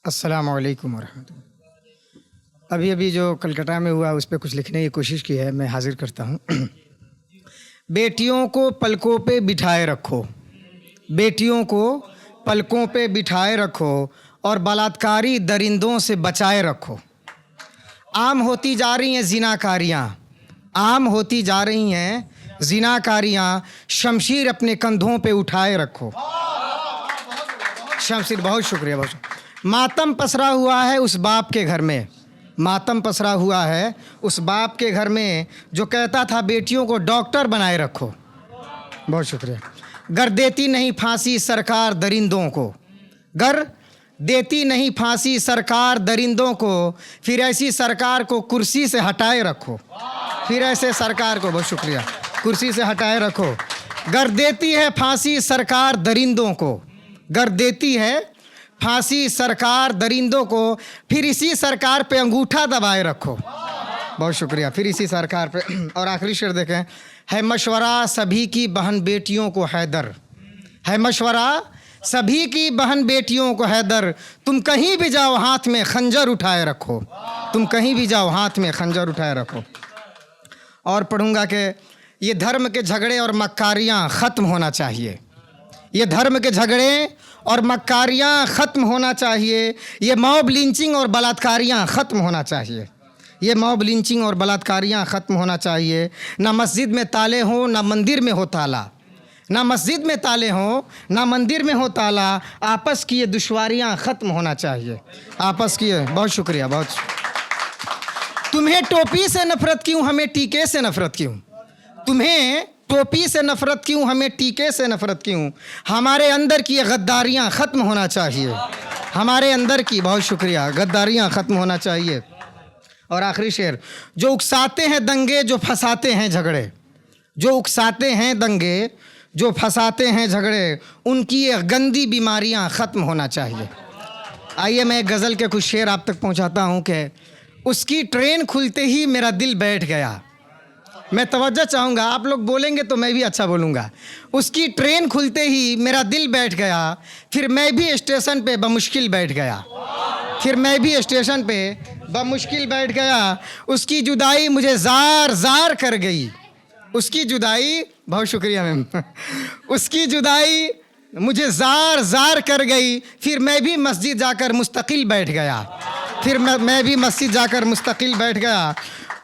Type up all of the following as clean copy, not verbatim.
अस्सलामु अलैकुम वरहमतुल्लाह। अभी अभी जो कलकत्ता में हुआ उस पर कुछ लिखने की कोशिश की है, मैं हाजिर करता हूँ। बेटियों को पलकों पे बिठाए रखो, बेटियों को पलकों पे बिठाए रखो और बलात्कारी दरिंदों से बचाए रखो। आम होती जा रही हैं ज़िनाकारियाँ, आम होती जा रही हैं ज़िनाकारियाँ। शमशीर अपने कंधों पे उठाए रखो। शमशीर, बहुत शुक्रिया, बहुत शुक्रिया। मातम पसरा हुआ है उस बाप के घर में, मातम पसरा हुआ है उस बाप के घर में जो कहता था बेटियों को डॉक्टर बनाए रखो। बहुत शुक्रिया। गर देती नहीं फांसी सरकार दरिंदों को, गर देती नहीं फांसी सरकार दरिंदों को, फिर ऐसी सरकार को कुर्सी से हटाए रखो। फिर ऐसे सरकार को, बहुत शुक्रिया, कुर्सी से हटाए रखो। गर देती है फांसी सरकार दरिंदों को, गर देती है फांसी सरकार दरिंदों को, फिर इसी सरकार पे अंगूठा दबाए रखो। बहुत शुक्रिया, फिर इसी सरकार पे। और आखिरी शेर देखें, है मशवरा सभी की बहन बेटियों को हैदर, है मशवरा सभी की बहन बेटियों को हैदर, तुम कहीं भी जाओ हाथ में खंजर उठाए रखो, तुम कहीं भी जाओ हाथ में खंजर उठाए रखो। और पढ़ूंगा कि ये धर्म के झगड़े और मक्कारियाँ ख़त्म होना चाहिए, ये धर्म के झगड़े और मक्कारियाँ ख़त्म होना चाहिए, ये मॉब लिंचिंग और बलात्कारियाँ ख़त्म होना चाहिए, ये मॉब लिंचिंग और बलात्कारियाँ ख़त्म होना चाहिए। ना मस्जिद में ताले हों ना मंदिर में हो ताला, ना मस्जिद में ताले हों ना मंदिर में हो ताला, आपस की ये दुश्वारियाँ ख़त्म होना चाहिए, आपस की। बहुत शुक्रिया, बहुत। तुम्हें टोपी से नफ़रत क्यों, हमें टीके से नफ़रत क्यों, तुम्हें टोपी से नफ़रत क्यों, हमें टीके से नफ़रत क्यों, हमारे अंदर की ये गद्दारियाँ ख़त्म होना चाहिए, हमारे अंदर की, बहुत शुक्रिया, गद्दारियाँ ख़त्म होना चाहिए। और आखिरी शेर, जो उकसाते हैं दंगे जो फंसाते हैं झगड़े, जो उकसाते हैं दंगे जो फंसाते हैं झगड़े, उनकी ये गंदी बीमारियाँ ख़त्म होना चाहिए। आइए मैं एक गज़ल के कुछ शेर आप तक पहुँचाता हूँ कि उसकी ट्रेन खुलते ही मेरा दिल बैठ गया। मैं तवज्जो चाहूँगा, आप लोग बोलेंगे तो मैं भी अच्छा बोलूँगा। उसकी ट्रेन खुलते ही मेरा दिल बैठ गया, फिर मैं भी स्टेशन पे बमुश्किल बैठ गया, फिर मैं भी स्टेशन पे बमुश्किल बैठ गया। उसकी जुदाई मुझे ज़ार ज़ार कर गई, उसकी जुदाई, बहुत शुक्रिया मैम, उसकी जुदाई मुझे ज़ार ज़ार कर गई, फिर मैं भी मस्जिद जाकर मुस्तकिल बैठ गया, फिर मैं भी मस्जिद जाकर मुस्तकिल बैठ गया।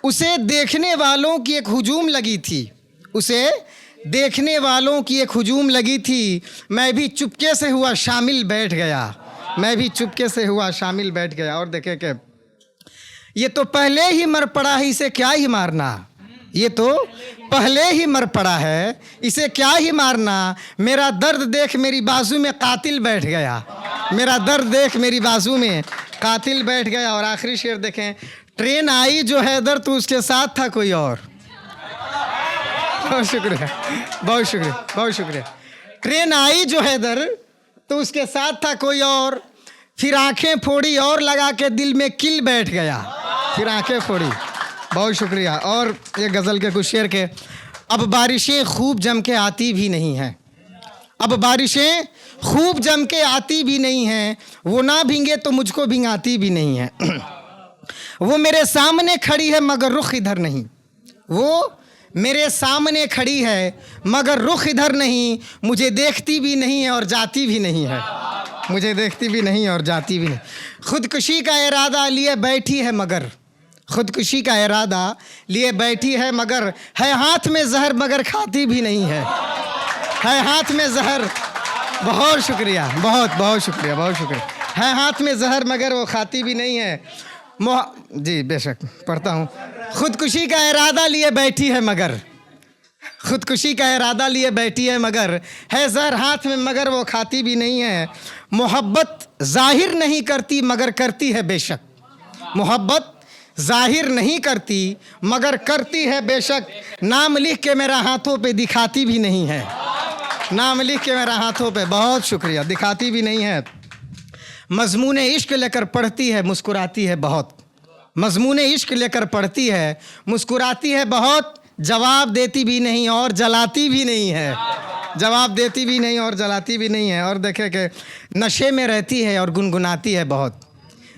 उसे देखने वालों की एक हुजूम लगी थी, उसे देखने वालों की एक हुजूम लगी थी, मैं भी चुपके से हुआ शामिल बैठ गया, मैं भी चुपके से हुआ शामिल बैठ गया। और देखे कि ये तो पहले ही मर पड़ा है, इसे क्या ही मारना, ये तो पहले ही मर पड़ा है, इसे क्या ही मारना, मेरा दर्द देख मेरी बाजू में कातिल बैठ गया, मेरा दर्द देख मेरी बाजू में कातिल बैठ गया। और आखिरी शेर देखें, ट्रेन आई जो हैदर तो उसके साथ था कोई और। बहुत शुक्रिया, बहुत शुक्रिया, बहुत शुक्रिया। ट्रेन आई जो हैदर तो उसके साथ था कोई और, फिर आंखें फोड़ी और लगा के दिल में किल बैठ गया, फिर आंखें फोड़ी। बहुत शुक्रिया। और ये गज़ल के कुछ शेर के, अब बारिशें खूब जम के आती भी नहीं हैं, अब बारिशें खूब जम के आती भी नहीं हैं, वो ना भींगे तो मुझको भिंगाती भी नहीं है। वो मेरे सामने खड़ी है मगर रुख इधर नहीं, वो मेरे सामने खड़ी है मगर रुख इधर नहीं, मुझे देखती भी नहीं है और जाती भी नहीं है, मुझे देखती भी नहीं और जाती भी नहीं। खुदकुशी का इरादा लिए बैठी है मगर, खुदकुशी का इरादा लिए बैठी है मगर, है हाथ में जहर मगर खाती भी नहीं है हाथ में जहर। बहुत शुक्रिया, बहुत बहुत शुक्रिया, बहुत शुक्रिया। है हाथ में जहर मगर वो खाती भी नहीं है। जी बेशक पढ़ता हूँ। खुदकुशी का इरादा लिए बैठी है मगर, खुदकुशी का इरादा लिए बैठी है मगर, है जहर हाथ में मगर वो खाती भी नहीं है। मोहब्बत जाहिर नहीं करती मगर करती है बेशक, मोहब्बत जाहिर नहीं करती मगर करती है बेशक, नाम लिख के मेरा हाथों पे दिखाती भी नहीं है, नाम लिख के मेरा हाथों पे, बहुत शुक्रिया, दिखाती भी नहीं है। मज़मून इश्क लेकर पढ़ती है मुस्कुराती है बहुत, मज़मून इश्क लेकर पढ़ती है मुस्कुराती है बहुत, जवाब देती भी नहीं और जलाती भी नहीं है, जवाब देती भी नहीं और जलाती भी नहीं है। और देखे कि नशे में रहती है और गुनगुनाती है बहुत,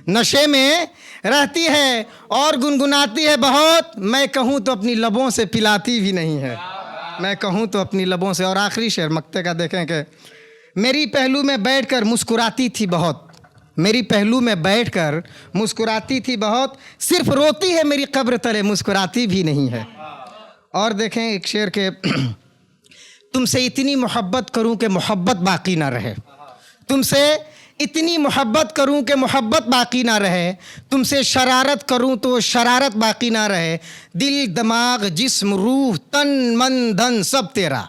नशे में रहती है और गुनगुनाती है बहुत, मैं कहूँ तो अपनी लबों से पिलाती भी नहीं है, मैं कहूँ तो अपनी लबों से। और आखिरी शेर मक्ते का देखें कि मेरी पहलू में बैठकर मुस्कुराती थी बहुत, मेरी पहलू में बैठकर मुस्कुराती थी बहुत, सिर्फ रोती है मेरी कब्र तले, मुस्कुराती भी नहीं है। और देखें एक शेर के तुमसे इतनी मोहब्बत करूं कि मोहब्बत बाकी ना रहे, तुमसे इतनी मोहब्बत करूं कि मोहब्बत बाकी ना रहे, तुमसे शरारत करूं तो शरारत बाकी ना रहे, दिल दिमाग जिस्म रूह तन मन धन सब तेरा,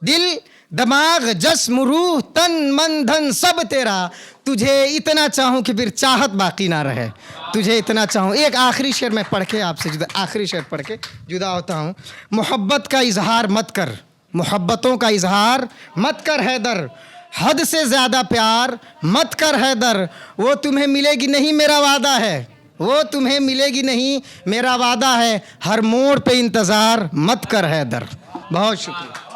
दिल दिमाग जिस्म रूह तन मन धन सब तेरा, तुझे इतना चाहूं कि फिर चाहत बाकी ना रहे, तुझे इतना चाहूं। एक आखिरी शेर मैं पढ़ के आपसे जुदा, आखिरी शेर पढ़ के जुदा होता हूं। मोहब्बत का इजहार मत कर, मोहब्बतों का इजहार मत कर हैदर, हद से ज़्यादा प्यार मत कर हैदर, वो तुम्हें मिलेगी नहीं मेरा वादा है, वो तुम्हें मिलेगी नहीं मेरा वादा है, हर मोड़ पे इंतज़ार मत कर हैदर। बहुत शुक्रिया।